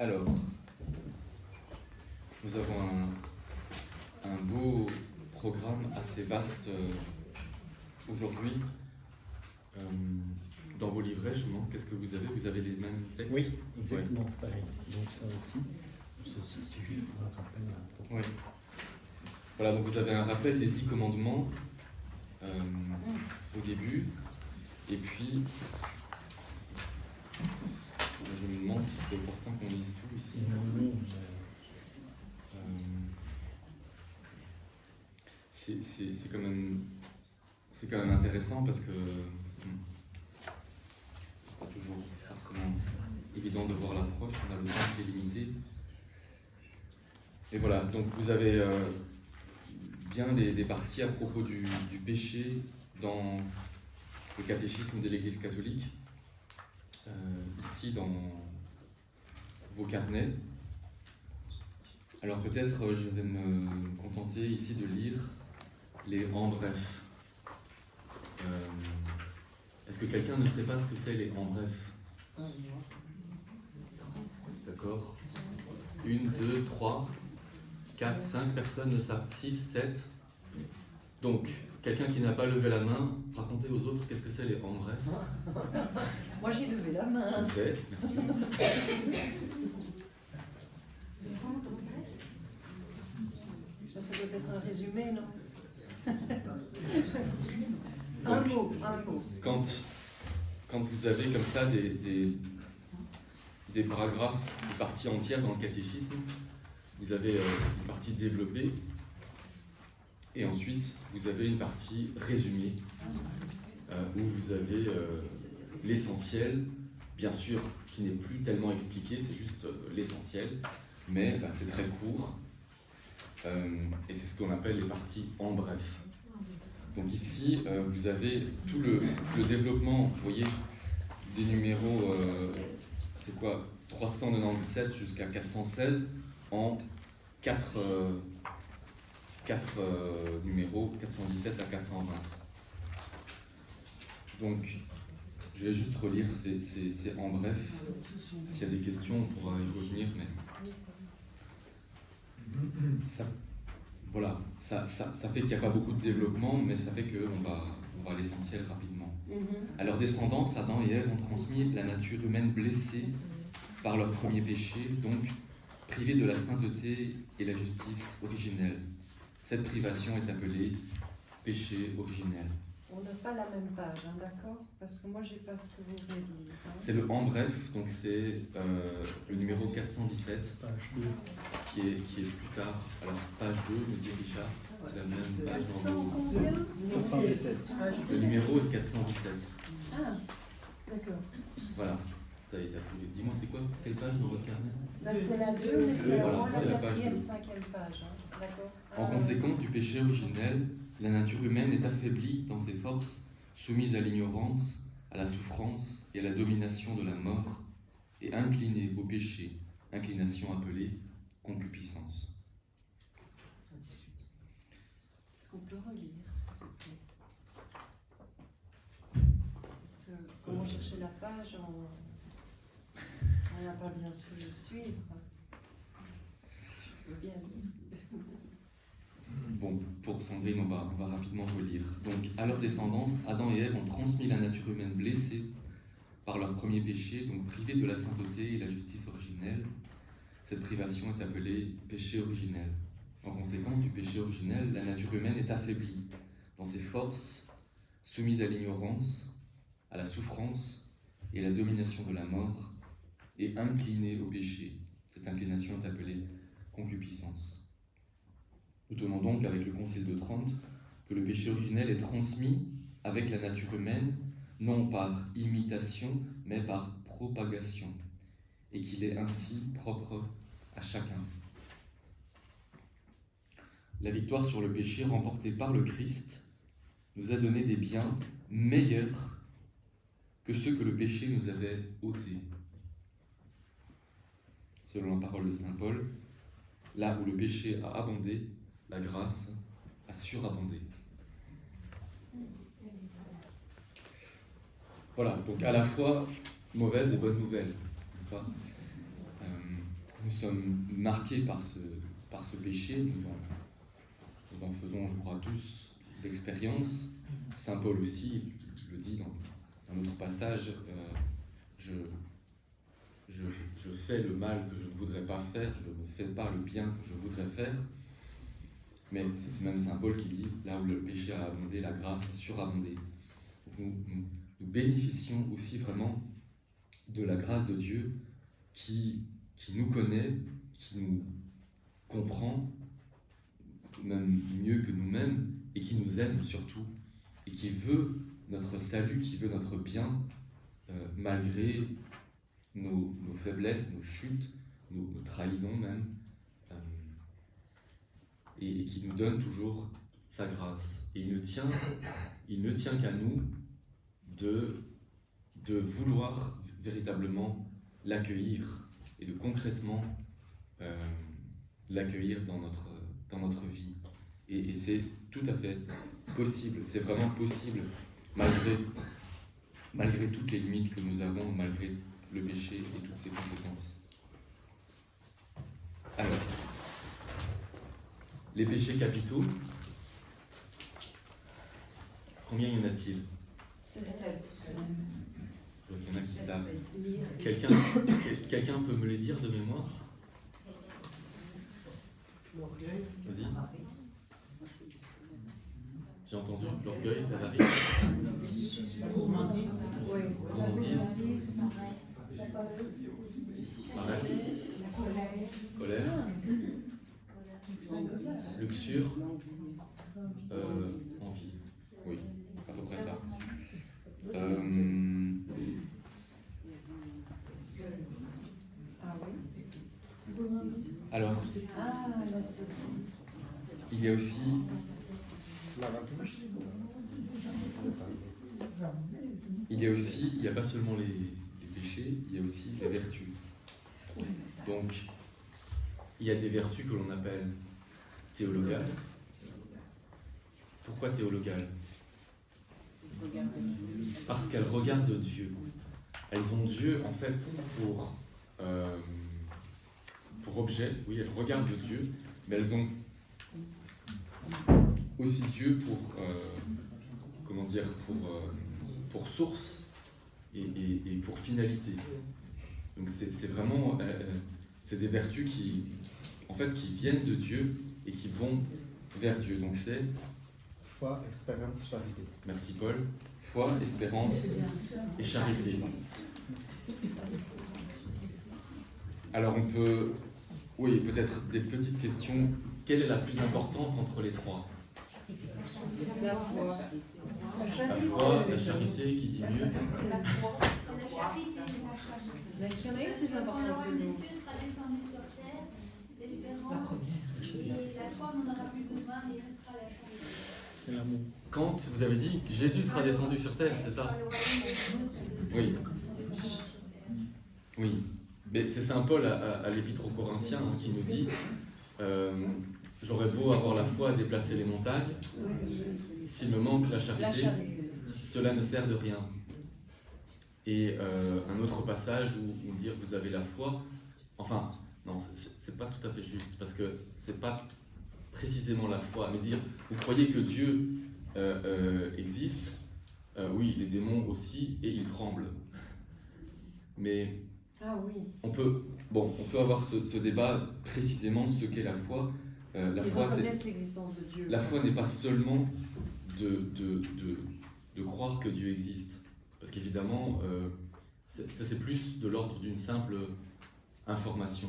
Alors, nous avons un beau programme assez vaste aujourd'hui. Dans vos livrets, je me demande qu'est-ce que vous avez? Vous avez les mêmes textes? Oui, exactement, pareil. Donc ça aussi, c'est juste pour un rappel. Oui. Voilà, donc vous avez un rappel des 10 commandements au début. Et puis, je me demande si c'est opportun qu'on lise tout ici. C'est quand même intéressant parce que c'est pas toujours forcément évident de voir l'approche, on a le temps qui est limité. Et voilà, donc vous avez bien des parties à propos du péché dans le catéchisme de l'Église catholique, ici dans vos carnets. Alors peut-être je vais me contenter ici de lire les en bref. Est-ce que quelqu'un ne sait pas ce que c'est les en bref? D'accord. 1, 2, 3, 4, 5 personnes ne savent. 6, 7. Donc, quelqu'un qui n'a pas levé la main, racontez aux autres qu'est-ce que c'est les en bref. Moi j'ai levé la main. Je sais, merci. Ça doit être un résumé, non? Un mot. Quand vous avez comme ça des paragraphes, des parties entières dans le catéchisme, vous avez une partie développée et ensuite vous avez une partie résumée où vous avez l'essentiel, bien sûr, qui n'est plus tellement expliqué, c'est juste l'essentiel, mais c'est très court et c'est ce qu'on appelle les parties en bref. Donc ici, vous avez tout le développement, vous voyez, des numéros, c'est quoi, 397 jusqu'à 416 en 4 numéros, 417 à 420. Donc, je vais juste relire, c'est en bref. S'il y a des questions, on pourra y revenir, mais ça, voilà, ça fait qu'il n'y a pas beaucoup de développement, mais ça fait qu'on va à l'essentiel rapidement. À leur descendance, Adam et Ève ont transmis la nature humaine blessée par leur premier péché, donc privée de la sainteté et la justice originelle. Cette privation est appelée péché originel. On n'a pas la même page, hein, d'accord? Parce que moi, j'ai pas ce que vous venez de dire. Hein. C'est le en bref, donc c'est le numéro 417, Page 2. qui est plus tard. Alors, page 2, me dit Richard, c'est la même page dans le... Combien? 417. Le numéro est 417. Ah, d'accord. Voilà, ça y est, t'as trouvé. Dis-moi, c'est quoi? Quelle page dans votre carnet? Là, c'est la 2, mais c'est Voilà, vraiment c'est la la page 4e, 2. 5e page. Hein. D'accord. En conséquence du péché originel, la nature humaine est affaiblie dans ses forces, soumise à l'ignorance, à la souffrance et à la domination de la mort, et inclinée au péché, inclination appelée concupiscence. Est-ce qu'on peut relire, s'il vous plaît? Parce que, comment chercher la page, on n'a pas bien su le suivre. Je peux bien lire. Bon, pour Sandrine, on va rapidement relire. Donc, à leur descendance, Adam et Ève ont transmis la nature humaine blessée par leur premier péché, donc privée de la sainteté et la justice originelle. Cette privation est appelée péché originel. En conséquence du péché originel, la nature humaine est affaiblie dans ses forces, soumise à l'ignorance, à la souffrance et à la domination de la mort, et inclinée au péché. Cette inclination est appelée concupiscence. Nous tenons donc avec le Concile de Trente que le péché originel est transmis avec la nature humaine, non par imitation, mais par propagation, et qu'il est ainsi propre à chacun. La victoire sur le péché remportée par le Christ nous a donné des biens meilleurs que ceux que le péché nous avait ôtés. Selon la parole de saint Paul, là où le péché a abondé, la grâce a surabondé. Voilà, donc à la fois mauvaise et bonne nouvelle, n'est-ce pas? nous sommes marqués par ce péché, nous en faisons, je crois, tous l'expérience. Saint Paul aussi le dit dans un autre passage, je fais le mal que je ne voudrais pas faire, je ne fais pas le bien que je voudrais faire. Mais c'est ce même Saint Paul qui dit, là où le péché a abondé, la grâce a surabondé. Nous bénéficions aussi vraiment de la grâce de Dieu qui nous connaît, qui nous comprend, même mieux que nous-mêmes, et qui nous aime surtout, et qui veut notre salut, qui veut notre bien, malgré nos faiblesses, nos chutes, nos trahisons même, et qui nous donne toujours sa grâce. Et il ne tient qu'à nous de vouloir véritablement l'accueillir et de concrètement l'accueillir dans notre vie. Et c'est tout à fait possible, c'est vraiment possible, malgré toutes les limites que nous avons, malgré le péché et toutes ses conséquences. Alors, les péchés capitaux, combien y en a-t-il? 7. Il y en a qui savent. Quelqu'un peut me les dire de mémoire? L'orgueil. Vas-y. J'ai entendu l'orgueil, l'avarice. La gourmandise. Gourmandise. Paresse. Colère. Luxure. Envie. Oui, à peu près ça. Ah oui. Alors, Ah, là c'est il y a aussi il n'y a pas seulement les péchés, il y a aussi les vertus. Donc, il y a des vertus que l'on appelle théologales. Pourquoi théologales? Parce qu'elles regardent Dieu. Elles ont Dieu, en fait, pour objet. Oui, elles regardent Dieu, mais elles ont aussi Dieu pour source et pour finalité. Donc c'est vraiment c'est des vertus qui viennent de Dieu et qui vont vers Dieu. Donc c'est foi, espérance, charité. Merci Paul. Foi, espérance et charité. Alors on peut, oui, peut-être des petites questions. Quelle est la plus importante entre les trois? la foi. La foi, la charité, qui dit mieux? La foi, c'est la charité et la charité. Mais est-ce qu'il y en a une plus Quand le importante roi que des nous? cieux sera descendu sur terre, l'espérance et la foi, on n'en aura plus besoin, mais il restera la charité. C'est l'amour. Quand vous avez dit que Jésus sera descendu sur terre, c'est ça? Oui. Oui. Mais c'est Saint Paul à l'Épître aux Corinthiens qui nous dit j'aurais beau avoir la foi à déplacer les montagnes, s'il me manque la charité, cela ne sert de rien. Et un autre passage où dire vous avez la foi, enfin, non, c'est pas tout à fait juste, parce que c'est pas précisément la foi, mais dire vous croyez que Dieu existe, oui, les démons aussi, et ils tremblent. Mais Ah oui. on peut avoir ce débat précisément ce qu'est la foi. La Ils foi, reconnaissent l'existence de Dieu. la foi n'est pas seulement de croire que Dieu existe, parce qu'évidemment, c'est plus de l'ordre d'une simple information.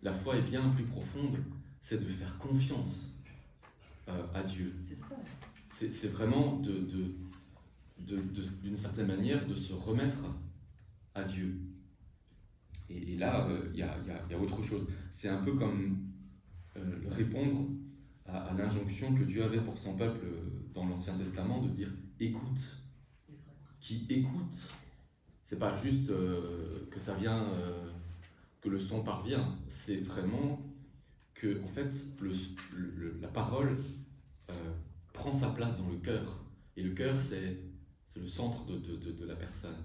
La foi est bien plus profonde, c'est de faire confiance à Dieu. C'est ça. C'est vraiment d'une certaine manière de se remettre à Dieu. Et là, il y a autre chose. C'est un peu comme répondre à l'injonction que Dieu avait pour son peuple dans l'Ancien Testament de dire écoute. Qui écoute, c'est pas juste que ça vient, que le son parvient, c'est vraiment que en fait la parole prend sa place dans le cœur. Et le cœur, c'est le centre de la personne,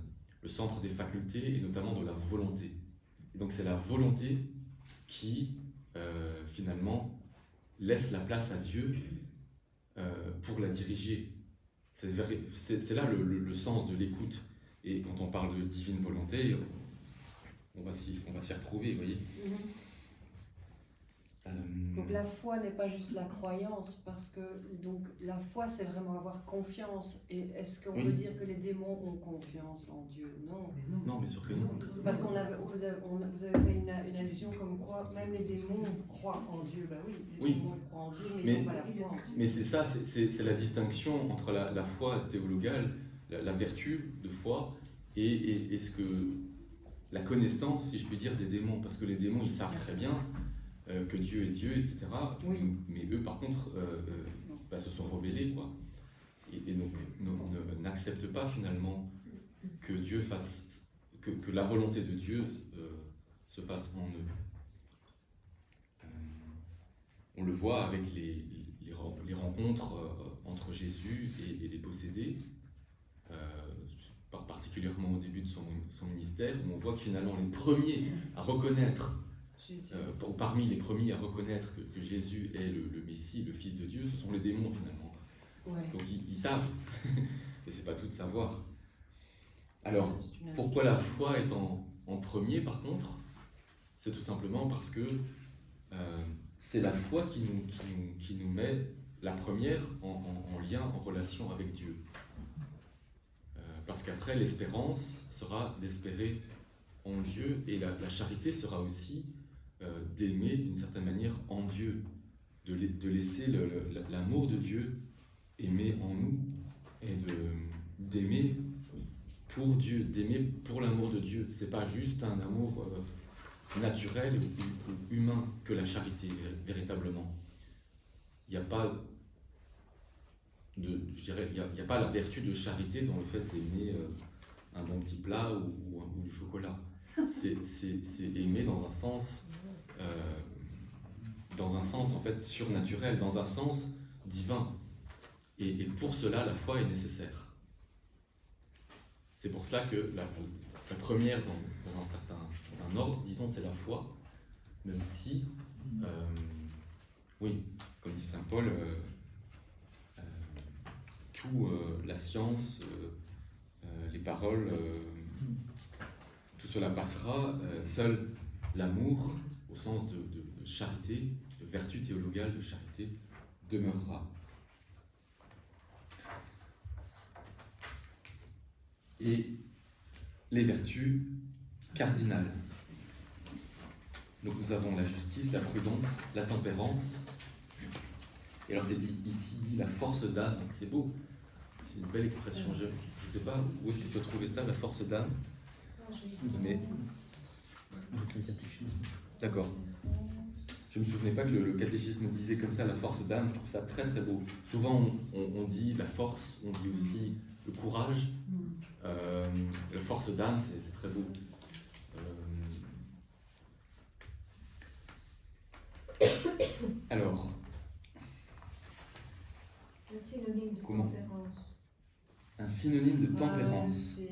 le centre des facultés et notamment de la volonté. Et donc c'est la volonté qui, finalement, laisse la place à Dieu pour la diriger. C'est là le sens de l'écoute. Et quand on parle de divine volonté, on va s'y retrouver, vous voyez. Donc la foi n'est pas juste la croyance, parce que donc la foi c'est vraiment avoir confiance. Et est-ce qu'on Oui. peut dire que les démons ont confiance en Dieu? Non. Non, bien sûr que non. Parce vous avez fait une allusion comme quoi même les démons croient en Dieu. Ben oui, les Oui. démons croient en Dieu, mais ils Mais- n'ont pas la foi en Dieu. Mais c'est ça, c'est la distinction entre la foi théologale, la vertu de foi, et ce que la connaissance, si je puis dire, des démons. Parce que les démons, ils savent très bien que Dieu est Dieu, etc. Oui. Mais eux, par contre, se sont rebellés, quoi. Et donc, n'acceptent pas finalement que Dieu fasse, que la volonté de Dieu se fasse en eux. On le voit avec les rencontres entre Jésus et les possédés, particulièrement au début de son ministère, où on voit que finalement les premiers à reconnaître, Jésus. parmi les premiers à reconnaître que Jésus est le Messie, le Fils de Dieu, ce sont les démons finalement. Ouais. Donc ils savent, mais c'est pas tout de savoir. Alors, C'est une pourquoi la foi est en premier par contre? C'est tout simplement parce que c'est la foi qui nous met la première en lien, en relation avec Dieu. Parce qu'après, l'espérance sera d'espérer en Dieu, et la charité sera aussi d'aimer d'une certaine manière en Dieu, de laisser l'amour de Dieu aimer en nous, et d'aimer pour Dieu, d'aimer pour l'amour de Dieu. C'est pas juste un amour naturel ou humain que la charité, véritablement. Il n'y a pas il n'y a pas la vertu de charité dans le fait d'aimer un bon petit plat ou du chocolat. C'est aimer dans un sens en fait surnaturel, dans un sens divin. Et pour cela, la foi est nécessaire. C'est pour cela que la première, dans un ordre, disons, c'est la foi, même si, oui, comme dit saint Paul, tout, la science, les paroles, tout cela passera, seul l'amour, au sens de charité, de vertu théologale de charité, demeurera. Et les vertus cardinales. Donc nous avons la justice, la prudence, la tempérance. Et alors c'est ici dit la force d'âme, donc c'est beau. C'est une belle expression. Je ne sais pas où est-ce que tu as trouvé ça, la force d'âme. Mais Avec le catéchisme. d'accord. Je ne me souvenais pas que le catéchisme disait comme ça la force d'âme. Je trouve ça très très beau. Souvent on dit la force, on dit aussi le courage. La force d'âme, c'est très beau. Alors, Un synonyme de Comment? tempérance. un synonyme de tempérance. C'est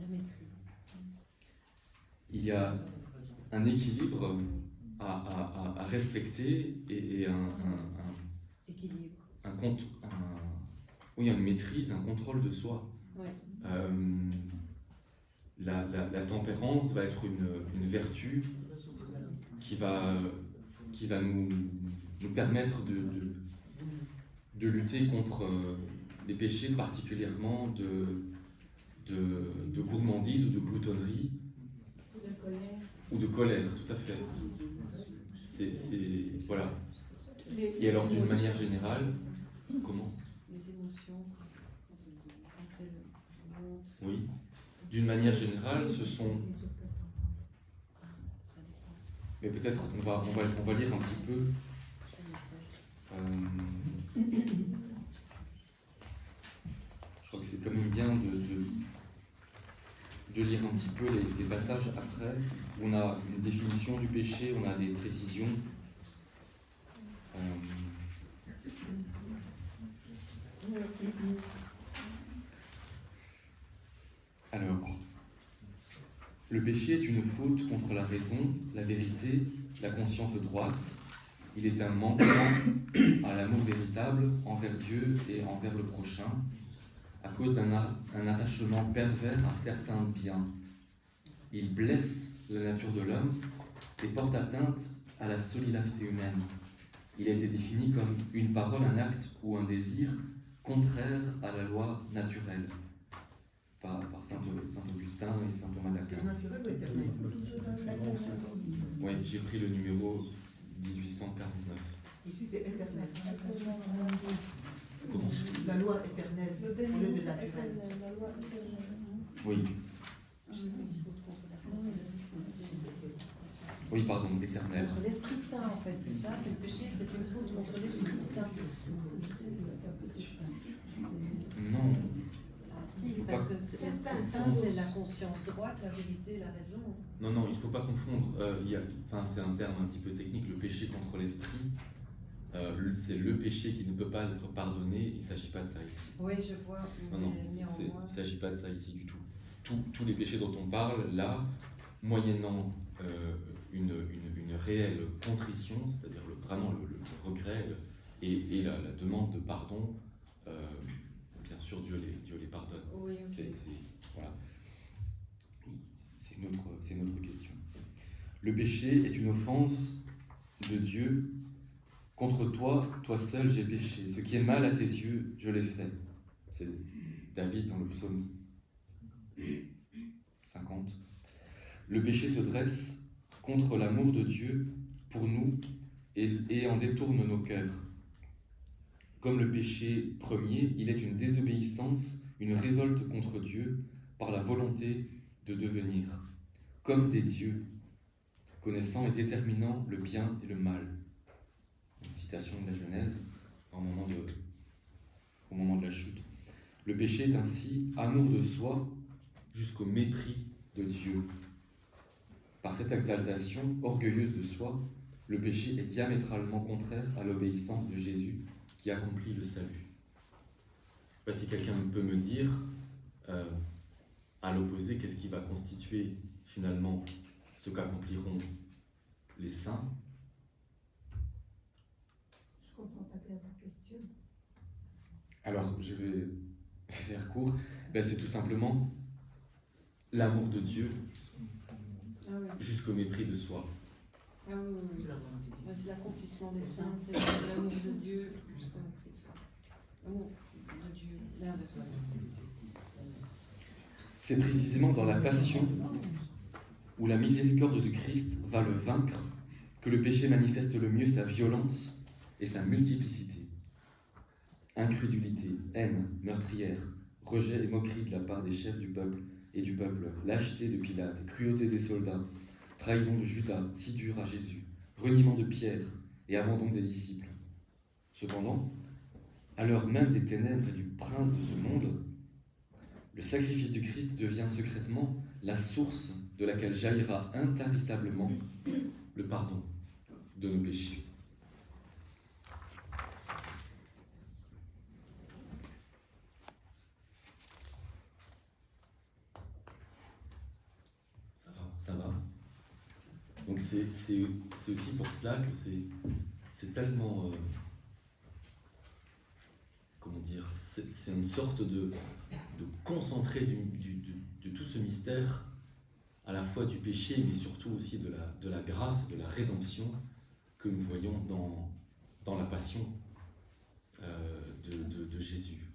La maîtrise. Il y a un équilibre à respecter et équilibre. oui, une maîtrise, un contrôle de soi. Ouais. La tempérance va être une vertu qui va nous permettre de lutter contre des péchés, particulièrement de gourmandise ou de gloutonnerie De colère. ou de colère, tout à fait. Voilà. Les Et alors, d'une émotions. manière générale, comment? Les émotions, quand elles montent, Oui. D'une manière générale, ce sont. ça dépend. Mais peut-être on va lire un petit peu. Je crois que c'est quand même bien de lire un petit peu les passages après. On a une définition du péché, on a des précisions. Le péché est une faute contre la raison, la vérité, la conscience droite. Il est un manquement à l'amour véritable envers Dieu et envers le prochain, à cause d'un attachement pervers à certains biens. Il blesse la nature de l'homme et porte atteinte à la solidarité humaine. Il a été défini comme une parole, un acte ou un désir contraire à la loi naturelle, par Saint Augustin et Saint Thomas d'Aquin. Naturel ou éternel? Oui, j'ai pris le numéro 1849. Ici, c'est éternel. Comment? La loi éternelle au lieu de naturel. Oui. Oui, pardon, éternel. Contre l'Esprit Saint, en fait, c'est ça, c'est le péché, c'est une faute contre l'Esprit Saint. Non. Si, parce que l'Esprit Saint, c'est la conscience droite, la vérité, la raison. Non, non, il ne faut pas confondre. C'est un terme un petit peu technique, le péché contre l'esprit. C'est le péché qui ne peut pas être pardonné. Il ne s'agit pas de ça ici. Oui, je vois, Non, non, mais il néanmoins. ne s'agit pas de ça ici du tout. Tous les péchés dont on parle, là, moyennant une réelle contrition, c'est-à-dire vraiment le regret et la demande de pardon, bien sûr, Dieu les pardonne. Oui, ok. Voilà. C'est une autre question. Le péché est une offense de Dieu. Contre toi, toi seul, j'ai péché. Ce qui est mal à tes yeux, je l'ai fait. C'est David dans le psaume 50. Le péché se dresse contre l'amour de Dieu pour nous et en détourne nos cœurs. Comme le péché premier, il est une désobéissance, une révolte contre Dieu par la volonté de devenir comme des dieux, connaissant et déterminant le bien et le mal. Une citation de la Genèse au moment de la chute. Le péché est ainsi amour de soi jusqu'au mépris de Dieu. Par cette exaltation orgueilleuse de soi, le péché est diamétralement contraire à l'obéissance de Jésus qui accomplit le salut. Je ne sais pas si quelqu'un peut me dire, à l'opposé, qu'est-ce qui va constituer finalement ce qu'accompliront les saints. Je comprends pas bien ta question. Alors, je vais faire court. C'est tout simplement l'amour de Dieu Ah oui. jusqu'au mépris de soi. Ah oui, oui, oui. La volonté de Dieu. Ouais, c'est l'accomplissement des saints, c'est l'amour de Dieu jusqu'au mépris de soi. L'amour de Dieu, l'inverse. C'est précisément dans la passion où la miséricorde de Christ va le vaincre que le péché manifeste le mieux sa violence et sa multiplicité. Incrédulité, haine, meurtrière, rejet et moquerie de la part des chefs du peuple et du peuple, lâcheté de Pilate, cruauté des soldats, trahison de Judas, si dure à Jésus, reniement de Pierre et abandon des disciples. Cependant, à l'heure même des ténèbres et du prince de ce monde, le sacrifice du Christ devient secrètement la source de laquelle jaillira intarissablement le pardon de nos péchés. Ça va. Donc c'est aussi pour cela que c'est tellement... comment dire, c'est une sorte de concentré de tout ce mystère, à la fois du péché, mais surtout aussi de la grâce, de la rédemption que nous voyons dans la passion de Jésus.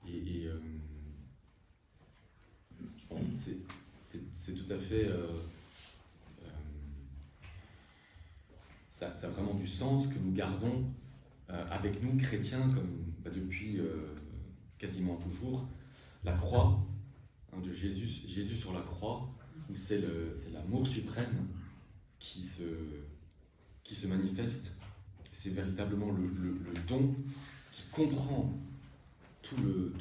Et je pense que c'est tout à fait... ça a vraiment du sens que nous gardons avec nous, chrétiens, comme depuis quasiment toujours, la croix de Jésus sur la croix, où c'est l'amour suprême qui se manifeste. C'est véritablement le don qui comprend tout le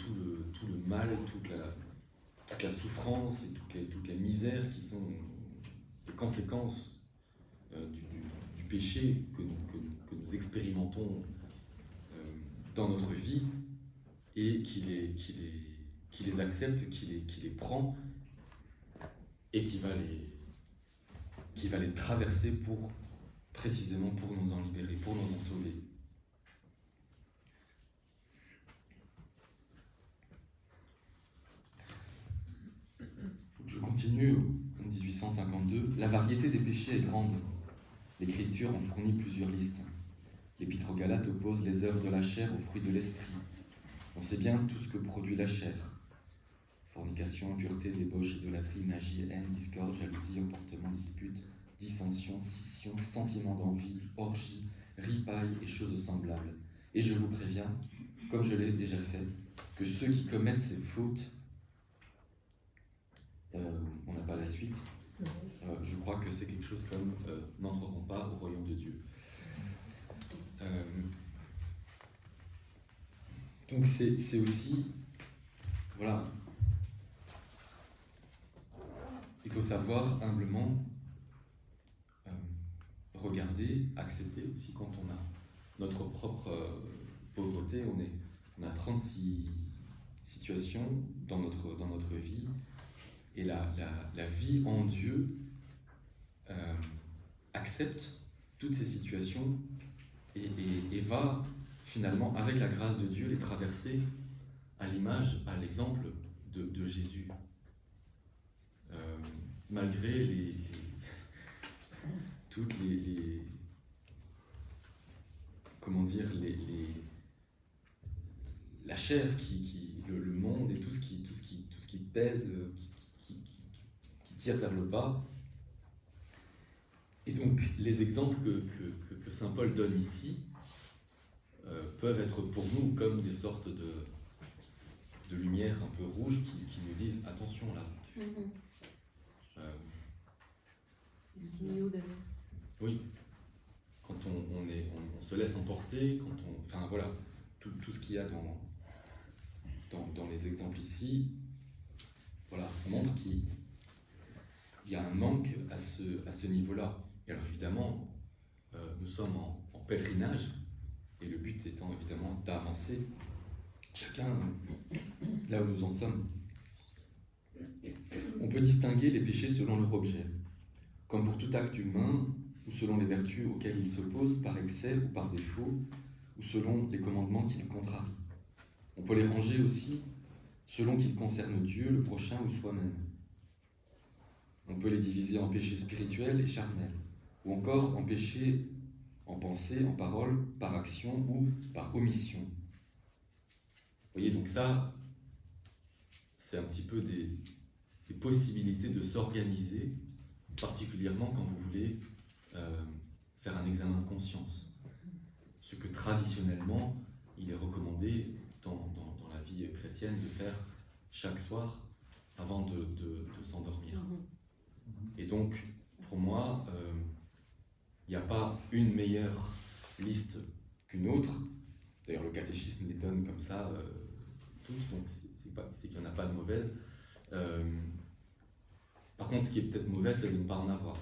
mal, toute la souffrance et toutes les misères qui sont les conséquences du péché que nous expérimentons dans notre vie, et qui les accepte, qui les prend et qui va les traverser précisément pour nous en libérer, pour nous en sauver. Je continue en 1852. La variété des péchés est grande. L'Écriture en fournit plusieurs listes. L'Épître aux Galates oppose les œuvres de la chair aux fruits de l'esprit. On sait bien tout ce que produit la chair. Fornication, impureté, débauche, idolâtrie, magie, haine, discorde, jalousie, emportement, dispute, dissension, scission, sentiment d'envie, orgie, ripaille et choses semblables. Et je vous préviens, comme je l'ai déjà fait, que ceux qui commettent ces fautes, on n'a pas la suite, je crois que c'est quelque chose comme n'entreront pas au royaume de Dieu. Donc c'est aussi, voilà, il faut savoir humblement regarder, accepter aussi quand on a notre propre pauvreté, on a 36 situations dans notre vie, et la vie en Dieu accepte toutes ces situations et va finalement, avec la grâce de Dieu, les traverser à l'image, à l'exemple de Jésus. Malgré toutes les comment dire, la chair, le monde et tout ce qui pèse, qui tire vers le bas. Et donc, les exemples que saint Paul donne ici peuvent être pour nous comme des sortes de lumières un peu rouges qui nous disent attention là. Signaux d'alerte. Oui, quand on se laisse emporter, enfin voilà, tout ce qu'il y a dans les exemples ici, voilà, montre qu'il y a un manque à ce niveau-là. Et alors évidemment, nous sommes en pèlerinage, et le but étant évidemment d'avancer, chacun là où nous en sommes. On peut distinguer les péchés selon leur objet, comme pour tout acte humain, ou selon les vertus auxquelles il s'oppose par excès ou par défaut, ou selon les commandements qui le contrarient. On peut les ranger aussi selon qu'ils concernent Dieu, le prochain ou soi-même. On peut les diviser en péchés spirituels et charnels, ou encore en péchés en pensée, en parole, par action ou par omission. Vous voyez, donc ça, c'est un petit peu des possibilités de s'organiser, particulièrement quand vous voulez faire un examen de conscience. Ce que traditionnellement, il est recommandé dans la vie chrétienne de faire chaque soir avant de s'endormir. Et donc, pour moi, il n'y a pas une meilleure liste qu'une autre. D'ailleurs, le catéchisme les donne comme ça, tous, donc c'est qu'il n'y en a pas de mauvaise. Par contre, ce qui est peut-être mauvais, c'est de ne pas en avoir.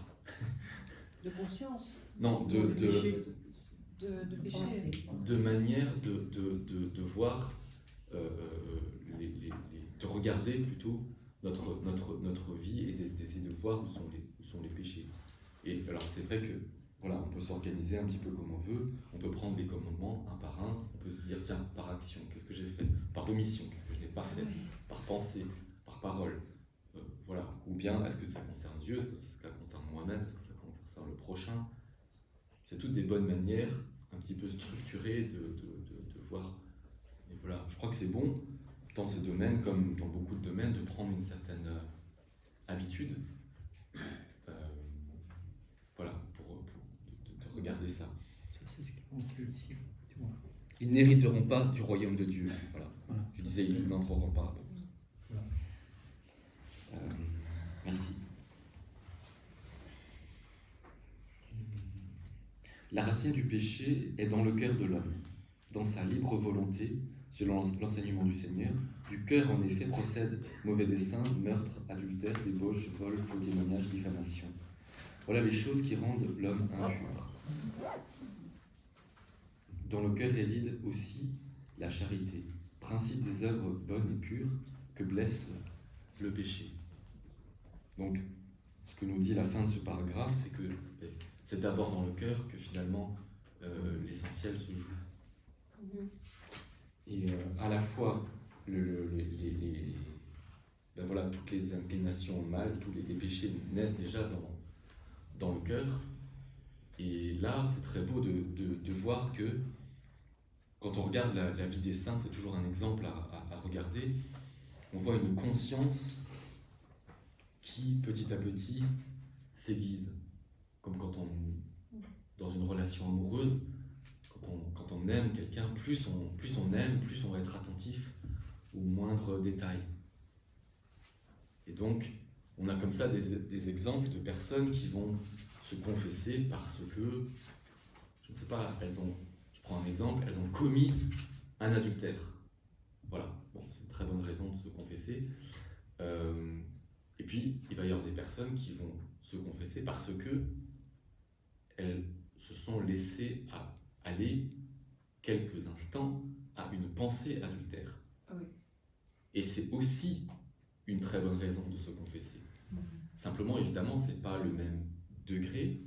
De conscience. Non, de péché. De manière de voir, de regarder plutôt notre vie et d'essayer de voir où sont les péchés. Et alors c'est vrai que voilà, on peut s'organiser un petit peu comme on veut, on peut prendre les commandements un par un, on peut se dire tiens, par action, qu'est-ce que j'ai fait? Par omission, qu'est-ce que je n'ai pas fait? Par pensée, par parole, voilà. Ou bien est-ce que ça concerne Dieu? Est-ce que ça concerne moi-même? Est-ce que ça concerne le prochain? C'est toutes des bonnes manières un petit peu structurées de voir. Et voilà, je crois que c'est bon dans ces domaines comme dans beaucoup de domaines de prendre une certaine habitude, voilà, de regarder ça. Ça, c'est ce qu'on fait ici. Tu vois. Ils n'hériteront pas du royaume de Dieu. Voilà. Voilà. Je disais, ils n'entreront pas. Voilà. Merci. La racine du péché est dans le cœur de l'homme, dans sa libre volonté, selon l'enseignement du Seigneur. Du cœur, en effet, procèdent mauvais dessein, meurtre, adultère, débauche, vol, faux témoignage, diffamation. Voilà les choses qui rendent l'homme impur. Dans le cœur réside aussi la charité, principe des œuvres bonnes et pures que blesse le péché. Donc, ce que nous dit la fin de ce paragraphe, c'est que c'est d'abord dans le cœur que finalement l'essentiel se joue. Et à la fois, ben voilà, toutes les inclinations mâles, tous les péchés naissent déjà dans le cœur. Et là, c'est très beau de voir que quand on regarde la vie des saints, c'est toujours un exemple à regarder, on voit une conscience qui, petit à petit, s'aiguise. Comme quand dans une relation amoureuse, quand on aime quelqu'un, plus on aime, plus on va être attentif aux moindres détails. Et donc, on a comme ça des exemples de personnes qui vont se confesser parce que, je ne sais pas, je prends un exemple, elles ont commis un adultère. Voilà, bon, c'est une très bonne raison de se confesser. Et puis, il va y avoir des personnes qui vont se confesser parce que elles se sont laissées aller quelques instants à une pensée adultère. Ah oui. Et c'est aussi une très bonne raison de se confesser. Simplement, évidemment, c'est pas le même degré,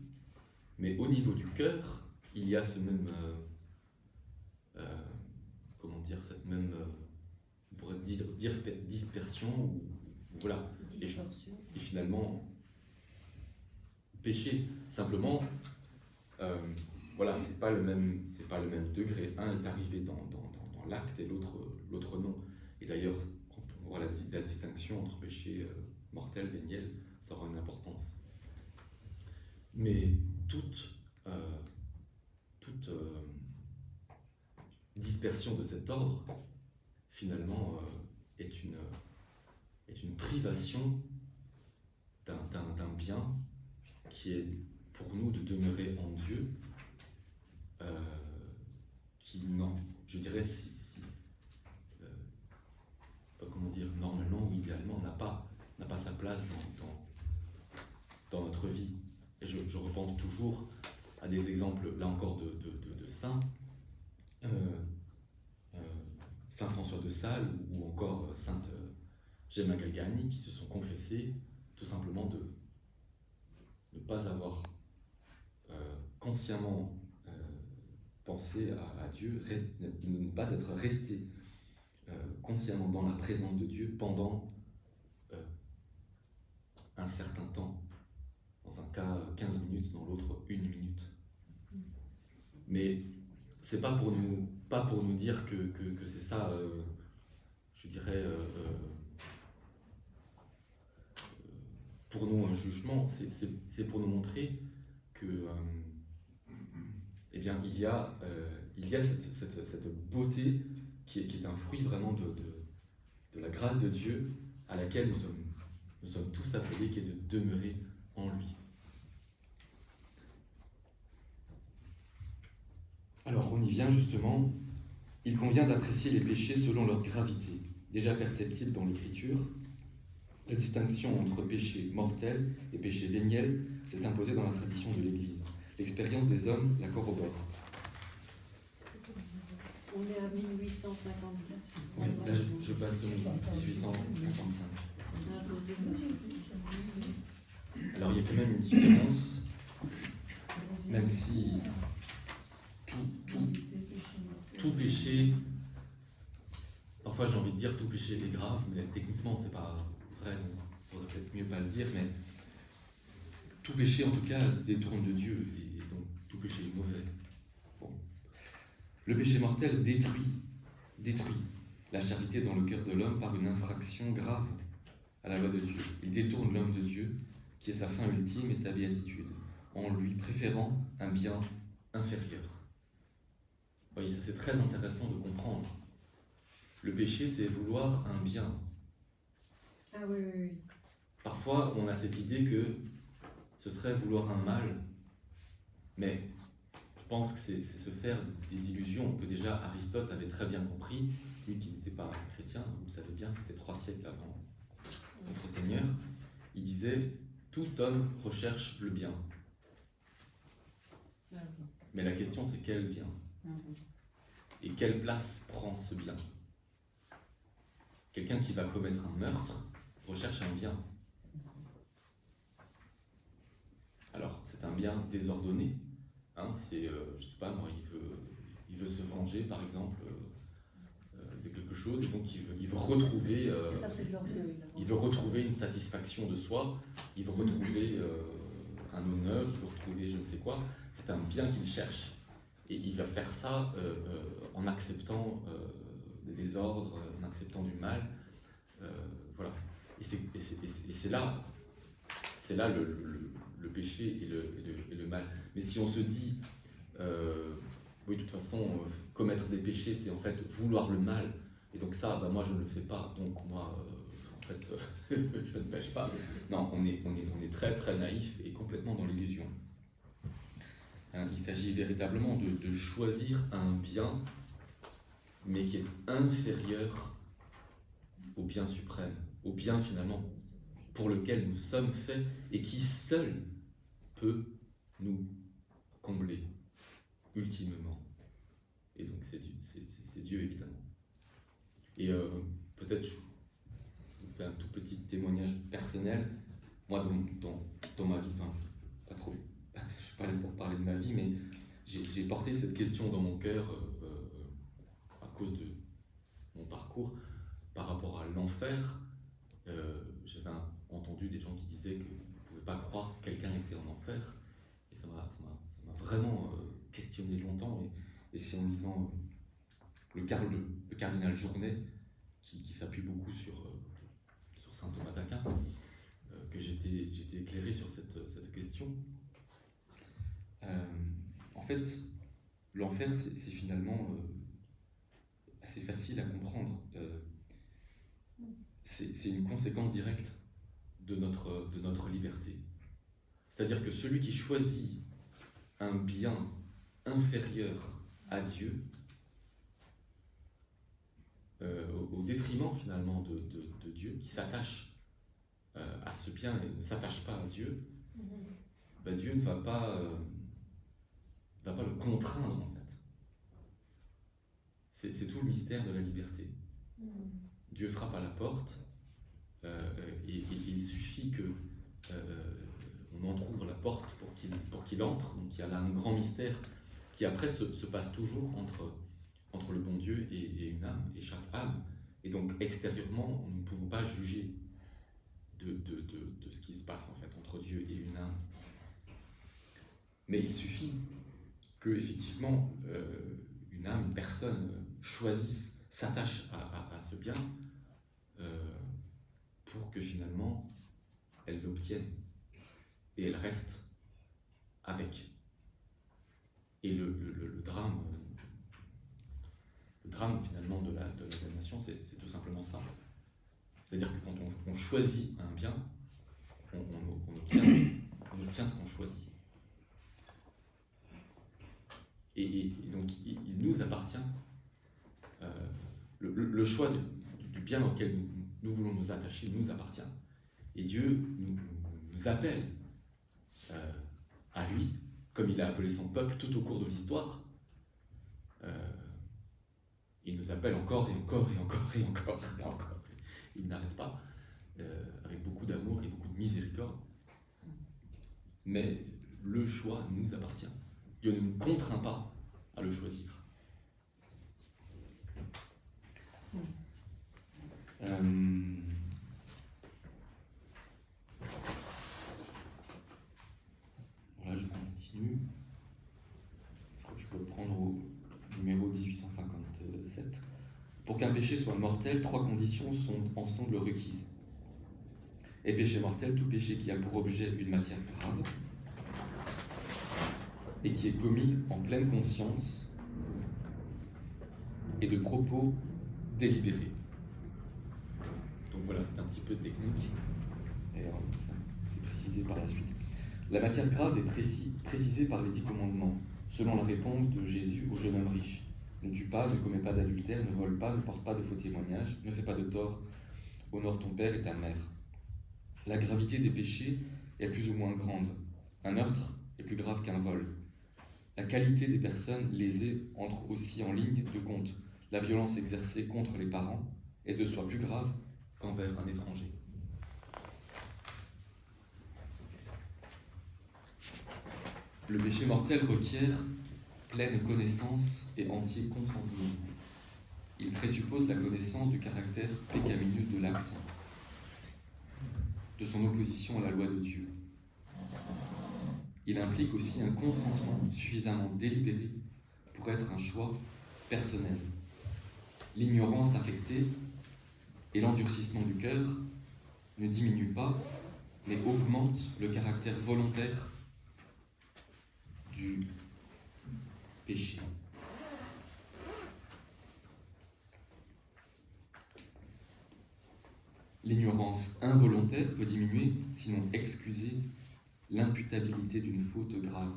mais au niveau du cœur, il y a ce même, comment dire, cette même, on pourrait dire dispersion, ou voilà. Distorsion. Et finalement, péché. Simplement, voilà, c'est pas le même degré. Un est arrivé dans l'acte et l'autre non. Et d'ailleurs, quand on voit la distinction entre péché mortel, véniel, ça aura une importance. Mais toute dispersion de cet ordre, finalement, est une privation d'un bien qui est pour nous de demeurer en Dieu, qui, non, je dirais, comment dire, normalement ou idéalement, n'a pas sa place dans notre vie. Et je repense toujours à des exemples, là encore, de saints, Saint François de Sales ou encore Sainte Gemma Galgani, qui se sont confessés tout simplement de ne pas avoir consciemment pensé à Dieu, de ne pas être resté consciemment dans la présence de Dieu pendant un certain temps. Dans un cas 15 minutes, dans l'autre 1 minute. Mais c'est pas pour nous dire que c'est ça, je dirais, pour nous un jugement, c'est pour nous montrer que eh bien, il y a cette beauté qui est un fruit vraiment de la grâce de Dieu à laquelle nous sommes tous appelés, qui est de demeurer en lui. Alors, on y vient justement. Il convient d'apprécier les péchés selon leur gravité, déjà perceptible dans l'Écriture. La distinction entre péché mortel et péché véniel s'est imposée dans la tradition de l'Église. L'expérience des hommes la corrobore. On est à 1854. Oui, là je passe au 1855. Alors il y a quand même une différence, même si tout péché, parfois j'ai envie de dire tout péché est grave, mais techniquement c'est pas vrai, donc il faudrait peut-être mieux pas le dire, mais tout péché en tout cas détourne de Dieu, et donc tout péché est mauvais. Bon. Le péché mortel détruit la charité dans le cœur de l'homme par une infraction grave à la loi de Dieu. Il détourne l'homme de Dieu, qui est sa fin ultime et sa béatitude, en lui préférant un bien inférieur. Vous voyez, ça c'est très intéressant de comprendre. Le péché, c'est vouloir un bien. Ah oui, oui, oui. Parfois, on a cette idée que ce serait vouloir un mal, mais je pense que c'est se faire des illusions que déjà Aristote avait très bien compris, lui qui n'était pas chrétien, vous le savez bien, c'était 3 siècles avant notre Seigneur. Il disait « Tout homme recherche le bien ». Mais la question c'est quel bien ? Et quelle place prend ce bien ? Quelqu'un qui va commettre un meurtre recherche un bien. c'est un bien désordonné. Hein, c'est, je sais pas moi, il veut se venger par exemple de quelque chose, et donc il veut retrouver, Et ça, c'est de l'orgueil. là. il veut retrouver une satisfaction de soi, il veut retrouver un honneur, il veut retrouver je ne sais quoi. C'est un bien qu'il cherche, et il va faire ça en acceptant des désordres, en acceptant du mal. Voilà. Et c'est là le péché et le mal. Mais si on se dit, oui, de toute façon, commettre des péchés, c'est en fait vouloir le mal, et donc ça, bah, moi je ne le fais pas, donc moi, en fait, je ne pêche pas. Non, on est très très naïf et complètement dans l'illusion. Hein, il s'agit véritablement de choisir un bien, mais qui est inférieur au bien suprême, au bien finalement pour lequel nous sommes faits et qui seul peut nous combler ultimement. Et donc c'est Dieu évidemment. Et peut-être je vous fais un tout petit témoignage personnel. Moi dans ma vie, enfin je suis pas là pour parler de ma vie, mais j'ai porté cette question dans mon cœur à cause de mon parcours par rapport à l'enfer. J'avais entendu des gens qui disaient qu'ils ne pouvaient pas croire que quelqu'un était en enfer, et ça m'a vraiment questionné longtemps. Et c'est en lisant le cardinal Journet, qui s'appuie beaucoup sur saint Thomas d'Aquin, que j'ai été éclairé sur cette question. En fait, l'enfer, c'est finalement assez facile à comprendre. C'est une conséquence directe de notre liberté. C'est-à-dire que celui qui choisit un bien inférieur à Dieu, au détriment finalement de Dieu, qui s'attache à ce bien et ne s'attache pas à Dieu, ben Dieu ne va pas le contraindre en fait. C'est tout le mystère de la liberté. Dieu frappe à la porte, et il suffit que on entrouvre la porte pour qu'il entre. Donc il y a là un grand mystère qui après se passe toujours entre le bon Dieu et une âme, et chaque âme. Et donc extérieurement, nous ne pouvons pas juger de ce qui se passe en fait entre Dieu et une âme. Mais il suffit que effectivement une âme, une personne choisisse, s'attache à ce bien, pour que finalement elle l'obtienne et elle reste avec. Et le drame finalement de la damnation, c'est tout simplement ça. C'est-à-dire que quand on choisit un bien, on obtient ce qu'on choisit. Et donc il nous appartient, le choix du bien auquel nous voulons nous attacher nous appartient. Et Dieu nous appelle à lui, comme il a appelé son peuple tout au cours de l'histoire. Il nous appelle encore et encore et encore et encore et encore. Il n'arrête pas, avec beaucoup d'amour et beaucoup de miséricorde. Mais le choix nous appartient. Dieu ne nous contraint pas à le choisir. Voilà, je continue. Je crois que je peux le prendre au numéro 1857. Pour qu'un péché soit mortel, 3 conditions sont ensemble requises. Et péché mortel, tout péché qui a pour objet une matière grave et qui est commis en pleine conscience et de propos délibérés. Donc voilà, c'est un petit peu technique, et c'est précisé par la suite. La matière grave est précisée par les 10 commandements, selon la réponse de Jésus au jeune homme riche. Ne tue pas, ne commets pas d'adultère, ne vole pas, ne porte pas de faux témoignages, ne fais pas de tort, honore ton père et ta mère. La gravité des péchés est plus ou moins grande. Un meurtre est plus grave qu'un vol. La qualité des personnes lésées entre aussi en ligne de compte. La violence exercée contre les parents est de soi plus grave qu'envers un étranger. Le péché mortel requiert pleine connaissance et entier consentement. Il présuppose la connaissance du caractère pécamineux de l'acte, de son opposition à la loi de Dieu. Il implique aussi un consentement suffisamment délibéré pour être un choix personnel. L'ignorance affectée et l'endurcissement du cœur ne diminuent pas, mais augmentent le caractère volontaire du péché. L'ignorance involontaire peut diminuer, sinon excuser, l'imputabilité d'une faute grave.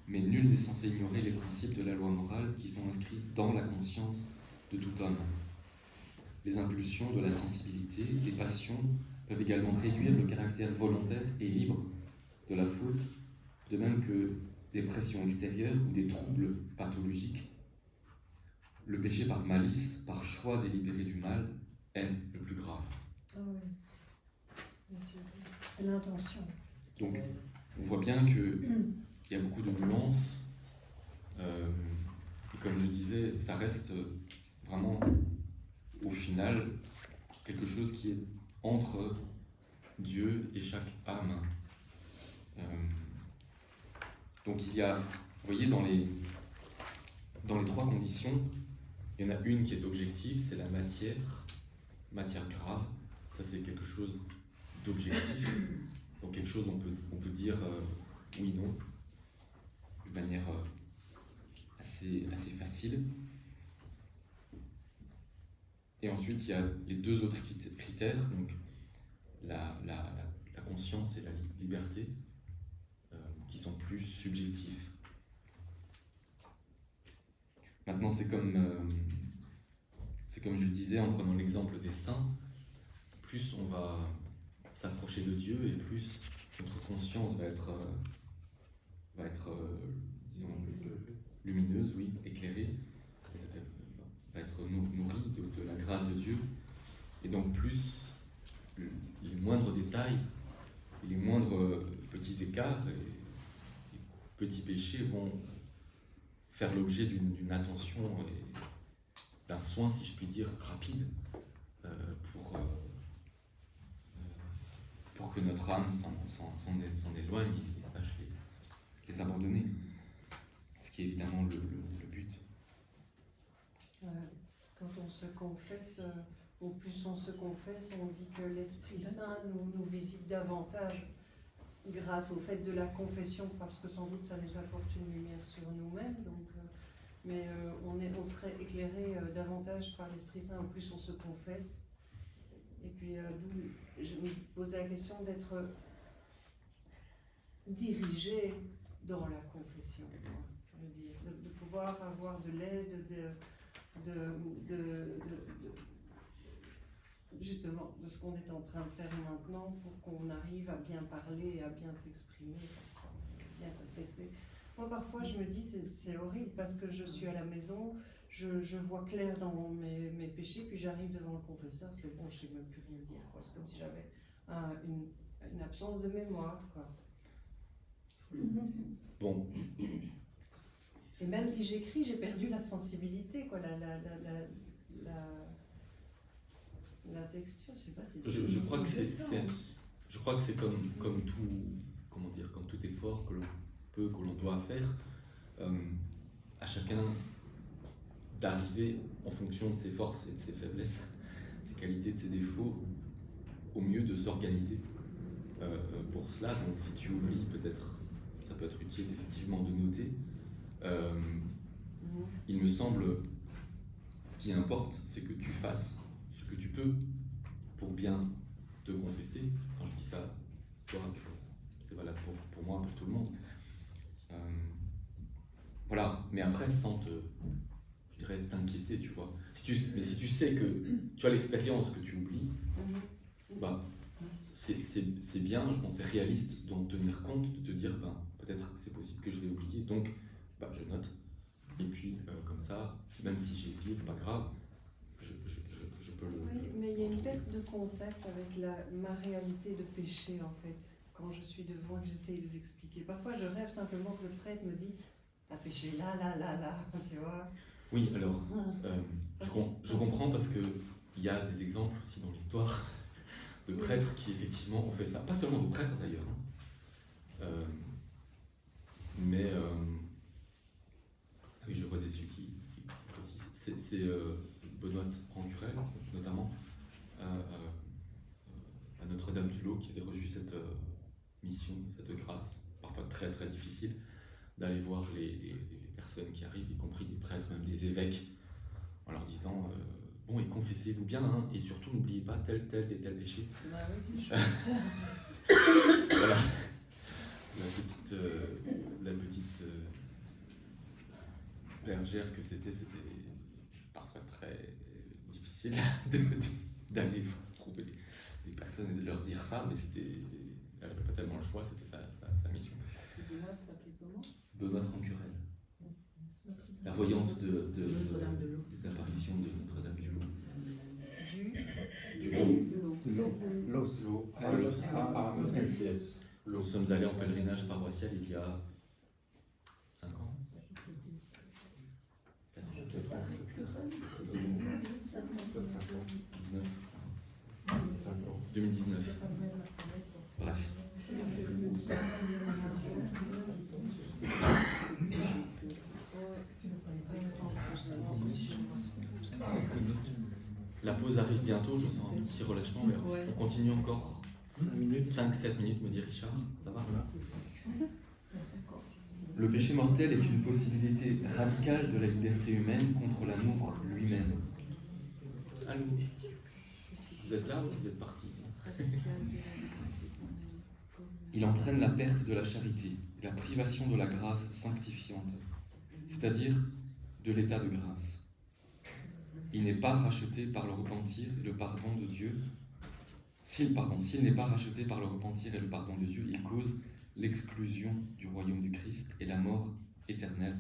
Mais nul n'est censé ignorer les principes de la loi morale qui sont inscrits dans la conscience de tout homme. Les impulsions de la sensibilité, les passions peuvent également réduire le caractère volontaire et libre de la faute, de même que des pressions extérieures ou des troubles pathologiques. Le péché par malice, par choix délibéré du mal, est le plus grave. Ah oui, bien sûr. C'est l'intention. Donc, on voit bien qu'il y a beaucoup de nuances. Et comme je disais, ça reste vraiment, au final, quelque chose qui est entre Dieu et chaque âme. Donc il y a, vous voyez, dans les trois conditions, il y en a une qui est objective, c'est la matière grave. Ça, c'est quelque chose d'objectif. Donc quelque chose, on peut dire oui, non, de manière assez facile. Et ensuite, il y a les deux autres critères, donc la conscience et la liberté, qui sont plus subjectifs. Maintenant, c'est comme je le disais en prenant l'exemple des saints, plus on va s'approcher de Dieu et plus notre conscience va être disons, lumineuse, oui, éclairée, va être nourrie de la grâce de Dieu. Et donc plus les moindres détails, les moindres petits écarts et petits péchés vont faire l'objet d'une attention et d'un soin, si je puis dire, rapide pour que notre âme s'en éloigne et sache les abandonner. Ce qui est évidemment le but. Quand on se confesse, au plus on se confesse, on dit que l'Esprit Saint nous visite davantage grâce au fait de la confession, parce que sans doute ça nous apporte une lumière sur nous-mêmes. Donc, mais on serait éclairé davantage par l'Esprit Saint au plus on se confesse. Et puis d'où je me posais la question d'être dirigé dans la confession, je veux dire, de pouvoir avoir de l'aide, justement de ce qu'on est en train de faire maintenant pour qu'on arrive à bien parler, à bien s'exprimer, à bien confesser. Moi parfois je me dis c'est horrible parce que je suis à la maison, je vois clair dans mes péchés, puis j'arrive devant le confesseur, c'est bon, je sais même plus rien dire, quoi. C'est comme si j'avais une absence de mémoire, quoi. Bon. Et même si j'écris, j'ai perdu la sensibilité, quoi, la texture, je sais pas si je crois que c'est comme tout, comment dire, comme tout effort que l'on doit faire, à chacun d'arriver en fonction de ses forces et de ses faiblesses, ses qualités, de ses défauts, au mieux de s'organiser pour cela. Donc si tu oublies, peut-être ça peut être utile effectivement de noter. Il me semble, ce qui importe, c'est que tu fasses ce que tu peux pour bien te confesser. Quand je dis ça, c'est valable pour moi, pour tout le monde. Voilà, mais après, sans je dirais, t'inquiéter, tu vois. Mais si tu sais que tu as l'expérience que tu oublies, bah, c'est bien, je pense, c'est réaliste d'en tenir compte, de te dire, peut-être que c'est possible que je vais oublier, donc je note. Et puis, comme ça, même si j'ai oublié, c'est pas grave, je peux le... Oui, mais il y a une perte de contact avec ma réalité de péché, en fait. quand je suis devant et que j'essaye de l'expliquer. Parfois, je rêve simplement que le prêtre me dit « T'as péché là, là, là, là », tu vois. Oui, alors, je comprends parce qu'il y a des exemples aussi dans l'histoire de prêtres qui effectivement ont fait ça. Pas seulement de prêtres d'ailleurs, hein. Mais oui, je vois des yeux qui aussi. C'est Benoît Rancurel, notamment, à Notre-Dame-du-Lot, qui avait reçu cette mission, cette grâce, parfois très très difficile, d'aller voir les personnes qui arrivent, y compris des prêtres, même des évêques, en leur disant bon, et confessez-vous bien, hein, et surtout n'oubliez pas tel et tel péché. Bah oui, c'est chouette. Voilà. La petite bergère que c'était parfois très difficile d'aller trouver les personnes et de leur dire ça, mais elle n'avait pas tellement le choix, c'était sa mission. Excusez-moi, ça s'appelait comment? Benoît Rancurel, la voyante Notre-Dame-de-Lot. des apparitions de Notre-Dame-du-Lot. Los. Nous sommes allés en pèlerinage paroissial il y a 5 ans. 2019. Bref. La pause arrive bientôt, je sens un petit relâchement, mais on continue encore 5-7 minutes, me dit Richard. Ça va? Le péché mortel est une possibilité radicale de la liberté humaine contre l'amour lui-même. Allô? Vous êtes là ou vous êtes partis? Il entraîne la perte de la charité, la privation de la grâce sanctifiante, c'est-à-dire de l'état de grâce. Il n'est pas racheté par le repentir et le pardon de Dieu. S'il n'est pas racheté par le repentir et le pardon de Dieu, il cause l'exclusion du royaume du Christ et la mort éternelle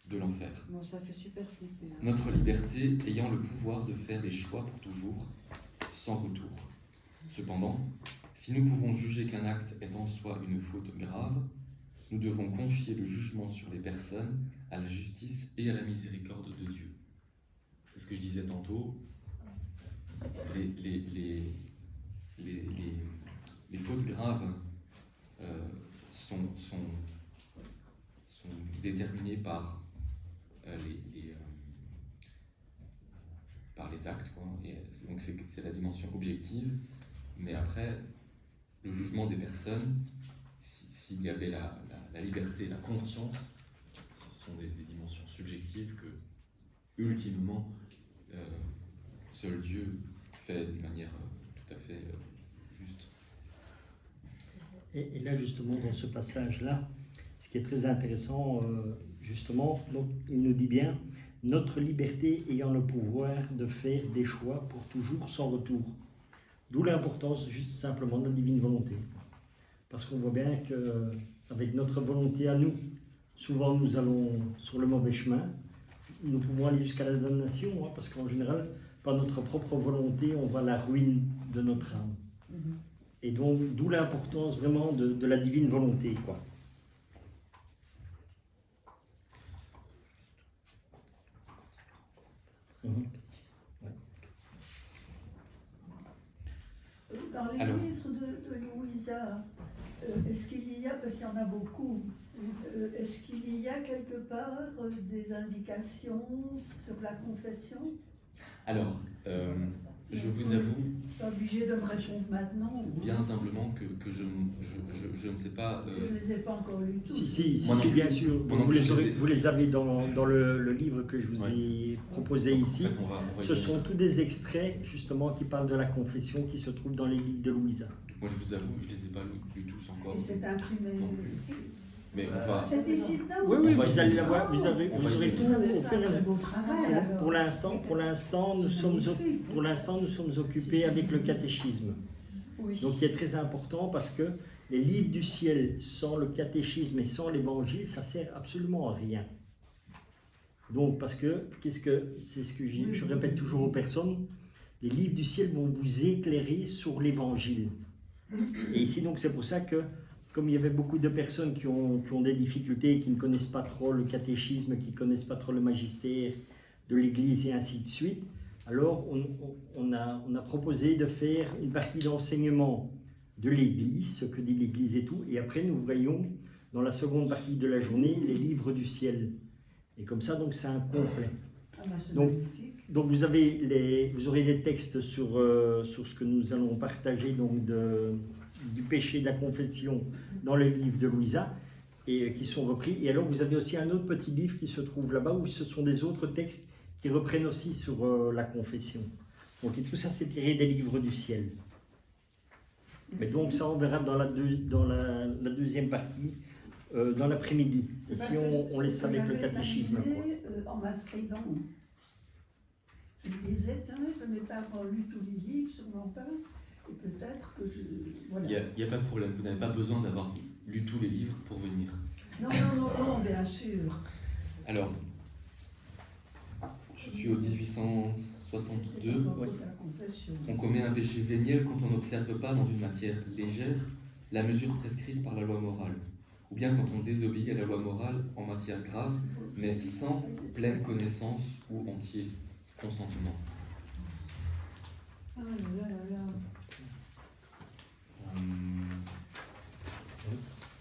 de l'enfer. Bon, ça fait super flipper. Hein. Notre liberté ayant le pouvoir de faire des choix pour toujours, sans retour. Cependant, si nous pouvons juger qu'un acte est en soi une faute grave, nous devons confier le jugement sur les personnes à la justice et à la miséricorde de Dieu. C'est ce que je disais tantôt. Les fautes graves sont déterminées par les actes, quoi. Et donc c'est la dimension objective, mais après, le jugement des personnes, s'il y avait la liberté, la conscience, ce sont des dimensions subjectives que, ultimement, seul Dieu fait d'une manière tout à fait juste. Et là, justement, dans ce passage-là, ce qui est très intéressant, justement, donc, il nous dit bien « Notre liberté ayant le pouvoir de faire des choix pour toujours sans retour ». D'où l'importance, juste simplement, de la divine volonté. Parce qu'on voit bien qu'avec notre volonté à nous, souvent nous allons sur le mauvais chemin. Nous pouvons aller jusqu'à la damnation, hein, parce qu'en général, par notre propre volonté, on va à la ruine de notre âme. Et donc, d'où l'importance vraiment de la divine volonté, quoi. Dans les Alors. livres de Louisa, est-ce qu'il y a, parce qu'il y en a beaucoup, est-ce qu'il y a quelque part des indications sur la confession? Alors, je vous avoue, Pas obligé de me répondre maintenant. bien humblement, que je ne sais pas. Je ne les ai pas encore lus tous. Si, Moi non plus. bien sûr. Moi non plus, Vous les avez dans le livre que je vous ai proposé ici. En fait, on va y Ce venir. sont tous des extraits, justement, qui parlent de la confession, qui se trouvent dans les livres de Louisa. Moi, je vous avoue, je ne les ai pas lus tous encore. Et c'est imprimé Non plus. ici. Mais on va. C'est ici dedans. Oui, On va y vous allez venir. l'avoir, vous aurez On va y tout venir. Vous avez au fait fur et à un très mesure. beau travail. alors. Pour l'instant, nous sommes occupés avec le catéchisme. Oui. Donc, qui est très important parce que les livres du ciel sans le catéchisme et sans l'évangile, ça sert absolument à rien. Donc, parce que, c'est ce que je répète toujours aux personnes, les livres du ciel vont vous éclairer sur l'évangile. Et ici, donc, c'est pour ça que, comme il y avait beaucoup de personnes qui ont des difficultés, qui ne connaissent pas trop le catéchisme, qui ne connaissent pas trop le magistère de l'Église et ainsi de suite, alors on a proposé de faire une partie d'enseignement de l'Église, ce que dit l'Église et tout, et après nous voyons dans la seconde partie de la journée les livres du ciel. Et comme ça, donc c'est un complet. Ah bah, c'est Donc, magnifique. Donc vous aurez des textes sur ce que nous allons partager donc du péché de la confession dans le livre de Louisa et qui sont repris. Et alors vous avez aussi un autre petit livre qui se trouve là-bas où ce sont des autres textes qui reprennent aussi sur la confession. Donc et tout ça c'est tiré des livres du ciel. Mais donc ça on verra dans la deuxième partie, dans l'après-midi. Et C'est parce puis que on laisse c'est avec ce que le j'avais catéchisme. Quoi. imaginé, en m'inscrivant. Je me disais, tiens, je n'ai pas encore lu tous les livres, sûrement pas, et peut-être que je... Voilà. Il n'y a pas de problème, vous n'avez pas besoin d'avoir lu tous les livres pour venir. Non, non, non, non, bien sûr. Alors, je suis au 1862. Ouais. La confession. On commet un péché véniel quand on n'observe pas dans une matière légère la mesure prescrite par la loi morale, ou bien quand on désobéit à la loi morale en matière grave, mais sans pleine connaissance ou entier consentement. Ah là là là.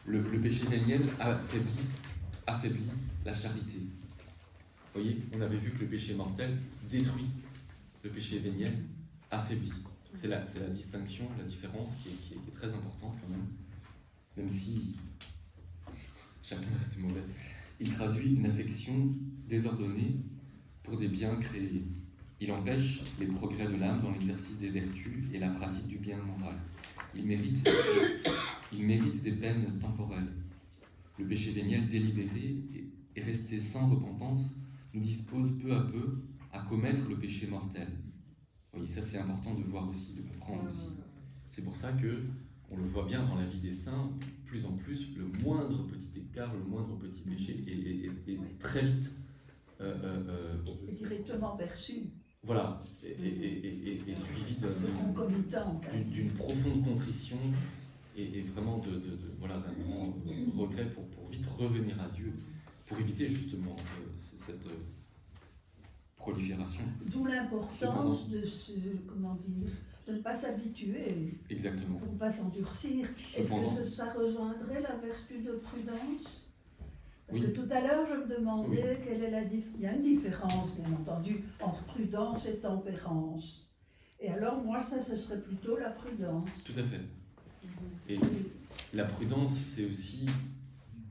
Le péché véniel affaiblit la charité. Vous voyez, on avait vu que le péché mortel détruit, le péché véniel affaiblit. C'est la distinction, la différence qui est très importante quand même si chacun reste mauvais. Il traduit une affection désordonnée pour des biens créés. Il empêche les progrès de l'âme dans l'exercice des vertus et la pratique du bien moral. Il mérite des peines temporelles. Le péché véniel délibéré et resté sans repentance nous dispose peu à peu à commettre le péché mortel. Vous voyez, ça c'est important de voir aussi, de comprendre aussi. C'est pour ça que on le voit bien dans la vie des saints, de plus en plus, le moindre petit écart, le moindre petit péché est très vite Directement perçu. voilà, et suivi C'est concomitant. d'une profonde contrition et vraiment voilà, d'un grand regret pour vite revenir à Dieu, pour éviter justement cette prolifération. D'où l'importance de ne pas s'habituer. Exactement. Pour ne pas s'endurcir. Est-ce Cependant, que ça rejoindrait la vertu de prudence? Parce oui. que tout à l'heure, je me demandais quelle est la différence. Il y a une différence, bien entendu, entre prudence et tempérance. Et alors, moi, ça, ce serait plutôt la prudence. Tout à fait. Et la prudence, c'est aussi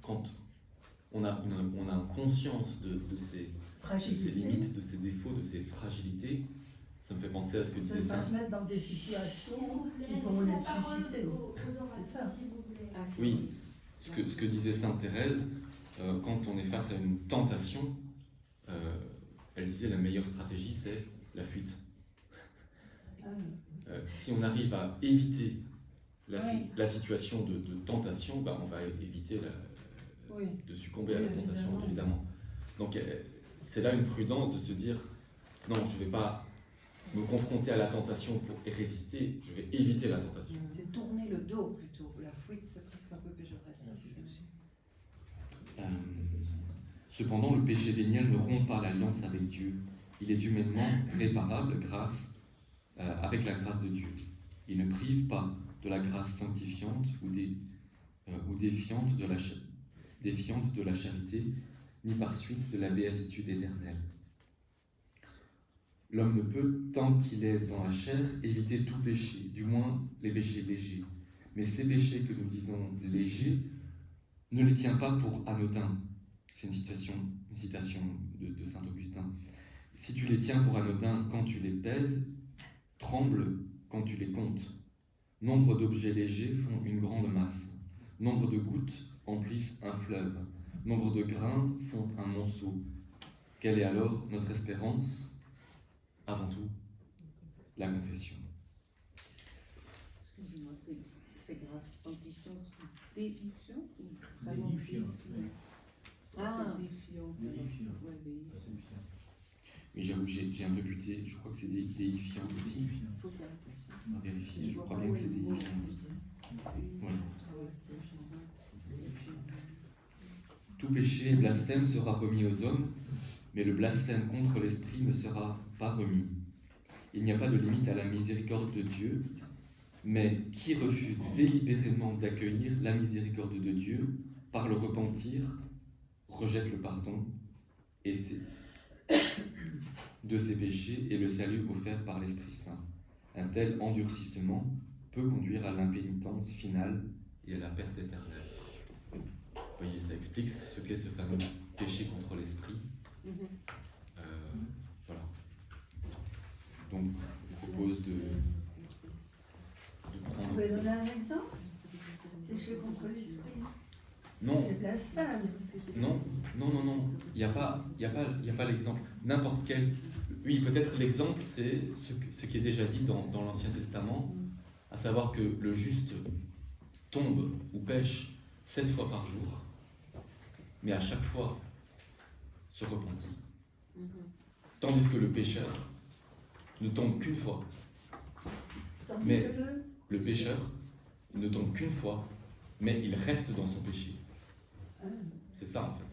quand on a conscience de ses limites, de ses défauts, de ses fragilités. Ça me fait penser à ce que De disait ne pas Saint. se mettre dans des situations qui vont les susciter. C'est ça. Oui, ce que disait Sainte Thérèse, quand on est face à une tentation, elle disait la meilleure stratégie, c'est la fuite. Si on arrive à éviter la situation de tentation, bah, on va éviter de succomber à la tentation, évidemment. Donc c'est là une prudence de se dire, non, je ne vais pas me confronter à la tentation pour y résister, je vais éviter la tentation. C'est tourner le dos plutôt. La fuite, c'est presque un peu péjoratif. Cependant, le péché véniel ne rompt pas l'alliance avec Dieu. Il est humainement réparable avec la grâce de Dieu. Il ne prive pas de la grâce sanctifiante ou défiante de la charité, ni par suite de la béatitude éternelle. L'homme ne peut, tant qu'il est dans la chair, éviter tout péché, du moins les péchés légers. Mais ces péchés que nous disons légers, ne les tient pas pour anodins. C'est une citation de saint Augustin. Si tu les tiens pour anodins quand tu les pèses, tremble quand tu les comptes. Nombre d'objets légers font une grande masse. Nombre de gouttes emplissent un fleuve. Nombre de grains font un monceau. Quelle est alors notre espérance? Avant tout, la confession. Excusez-moi, ces grâces sanctifiantes sont déifiantes ou vraiment Déifiantes, oui. Ah. Déifiantes. Ouais, déifiantes. Mais j'avoue que j'ai un peu buté, je crois que c'est déifiant aussi. Il faut faire attention. On va vérifier, je crois bien que c'est déifiant aussi. Oui. Tout péché et blasphème sera remis aux hommes, mais le blasphème contre l'Esprit ne sera pas remis. Il n'y a pas de limite à la miséricorde de Dieu, mais qui refuse délibérément d'accueillir la miséricorde de Dieu par le repentir, rejette le pardon de ses péchés et le salut offert par l'Esprit Saint. Un tel endurcissement peut conduire à l'impénitence finale et à la perte éternelle. Vous voyez, ça explique ce qu'est ce fameux péché contre l'Esprit. Voilà. Donc, je vous propose de Vous prendre... pouvez donner un exemple? Péché contre l'esprit. Non, C'est blasphème. non. Il n'y a pas l'exemple. N'importe quel... Oui, peut-être l'exemple, c'est ce qui est déjà dit dans l'Ancien Testament, à savoir que le juste tombe ou pêche 7 fois par jour, mais à chaque fois se repentit. Tandis que le pécheur ne tombe qu'une fois. Tandis Mais que le pécheur ne tombe qu'une fois, mais il reste dans son péché. C'est ça en fait.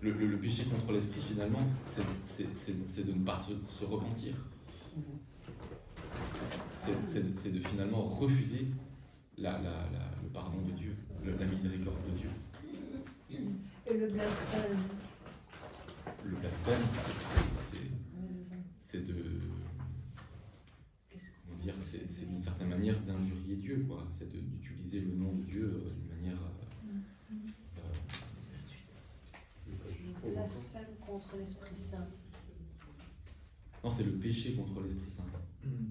Le péché contre l'esprit finalement, c'est de ne pas se repentir. C'est de finalement refuser le pardon de Dieu, la miséricorde de Dieu. et le blasphème. Le blasphème, c'est de... Comment dire, c'est d'une certaine manière d'injurier Dieu, quoi. C'est d'utiliser le nom de Dieu d'une manière... Blasphème contre l'Esprit Saint. Non, c'est le péché contre l'Esprit Saint.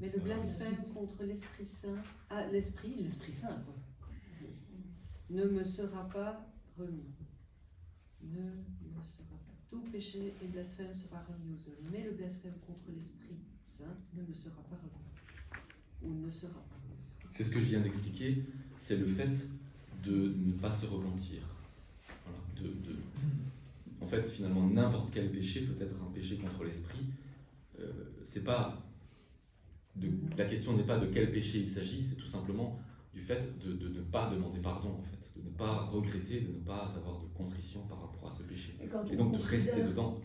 Mais le blasphème contre l'Esprit Saint, l'Esprit Saint, quoi, ne me sera pas remis. Ne me sera pas. Tout péché et blasphème sera remis aux hommes, mais le blasphème contre l'Esprit Saint ne me sera pas remis. Ou ne sera pas remis. C'est ce que je viens d'expliquer, c'est le fait de ne pas se repentir. Voilà, en fait, finalement, n'importe quel péché peut être un péché contre l'esprit. C'est pas la question n'est pas de quel péché il s'agit, c'est tout simplement du fait de ne pas demander pardon, en fait, de ne pas regretter, de ne pas avoir de contrition par rapport à ce péché. Et donc de rester dedans.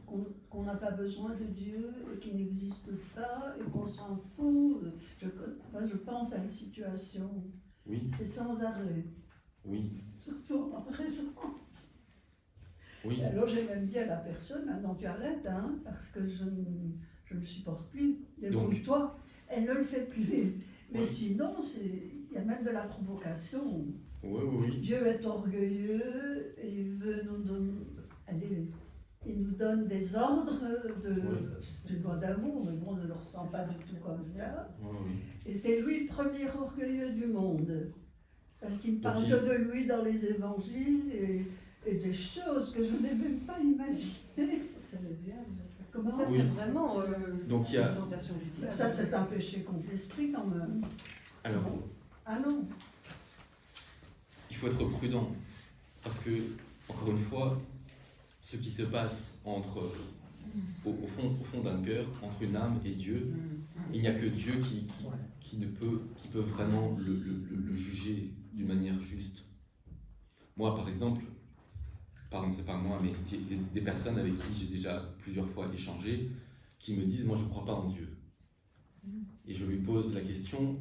Qu'on n'a pas besoin de Dieu, et qu'il n'existe pas, et qu'on s'en fout. Je pense à une situation. Oui. C'est sans arrêt. Oui. Surtout en présence. Oui. Alors j'ai même dit à la personne, maintenant tu arrêtes, hein, parce que je ne supporte plus. Débrouille-toi. Elle ne le fait plus. Mais sinon, il y a même de la provocation. Oui. Dieu est orgueilleux et il veut nous donner... il nous donne des ordres c'est une loi d'amour, mais bon, on ne le ressent pas du tout comme ça. Et c'est lui le premier orgueilleux du monde. Parce qu'il ne parle que de lui dans les évangiles et des choses que je n'ai même pas imaginées. Comment ça, c'est vraiment donc, une tentation du diable. Ça, c'est un péché contre l'esprit quand même. Alors, ah non. Il faut être prudent, parce que, encore une fois, ce qui se passe au fond d'un cœur, entre une âme et Dieu, il n'y a que Dieu qui peut vraiment le juger d'une manière juste. Moi, par exemple, c'est pas moi, mais des personnes avec qui j'ai déjà plusieurs fois échangé, qui me disent, moi je ne crois pas en Dieu. Et je lui pose la question,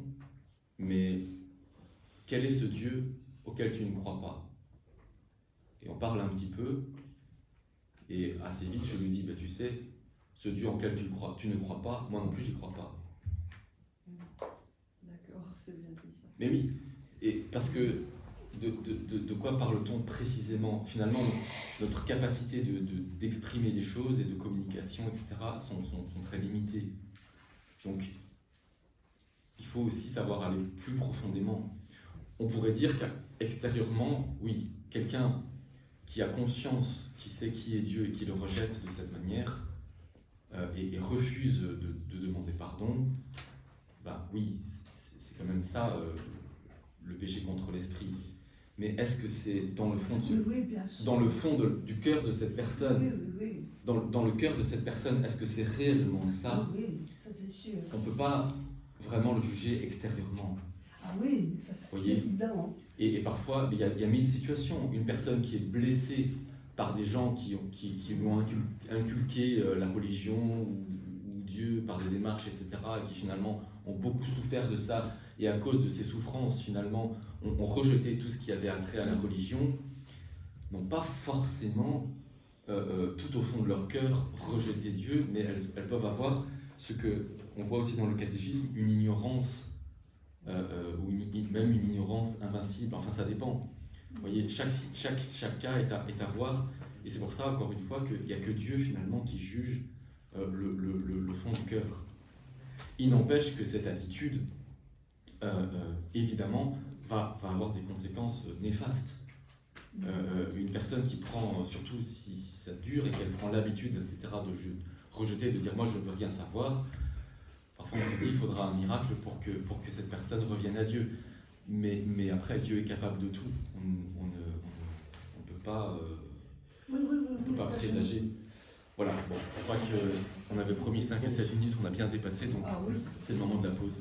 mais quel est ce Dieu auquel tu ne crois pas? Et on parle un petit peu, et assez vite je lui dis, tu sais, ce Dieu auquel tu ne crois pas, moi non plus j'y crois pas. D'accord, c'est bien dit ça. Mais oui, et parce que de quoi parle-t-on précisément? Finalement, notre capacité d'exprimer les choses et de communication, etc., sont très limitées. Donc, il faut aussi savoir aller plus profondément. On pourrait dire qu'extérieurement, oui, quelqu'un qui a conscience, qui sait qui est Dieu et qui le rejette de cette manière, et refuse de demander pardon, oui, c'est quand même ça, le péché contre l'esprit. Mais est-ce que c'est dans le fond, du cœur de cette personne, dans le cœur de cette personne, est-ce que c'est réellement ça? Oui, ça c'est sûr. On peut pas, vraiment le juger extérieurement. Ah oui, ça c'est Voyez. évident. Et parfois, il y a mille situations. Une personne qui est blessée par des gens qui lui ont inculqué la religion ou Dieu par des démarches, etc., et qui finalement ont beaucoup souffert de ça, et à cause de ces souffrances, finalement, ont rejeté tout ce qui avait attrait à la religion, n'ont pas forcément, tout au fond de leur cœur, rejeté Dieu, mais elles peuvent avoir ce que on voit aussi dans le catéchisme, une ignorance, ou même une ignorance invincible, enfin ça dépend. Vous voyez, chaque cas est à voir, et c'est pour ça, encore une fois, qu'il n'y a que Dieu finalement qui juge le fond du cœur. Il n'empêche que cette attitude, évidemment, va avoir des conséquences néfastes. Une personne qui prend, surtout si ça dure et qu'elle prend l'habitude, etc., de rejeter, de dire moi je ne veux rien savoir, parfois on se dit il faudra un miracle pour que cette personne revienne à Dieu. Mais après, Dieu est capable de tout. On ne peut pas, présager. Voilà, bon, je crois qu'on avait promis 5 à 7 minutes, on a bien dépassé, donc c'est le moment de la pause.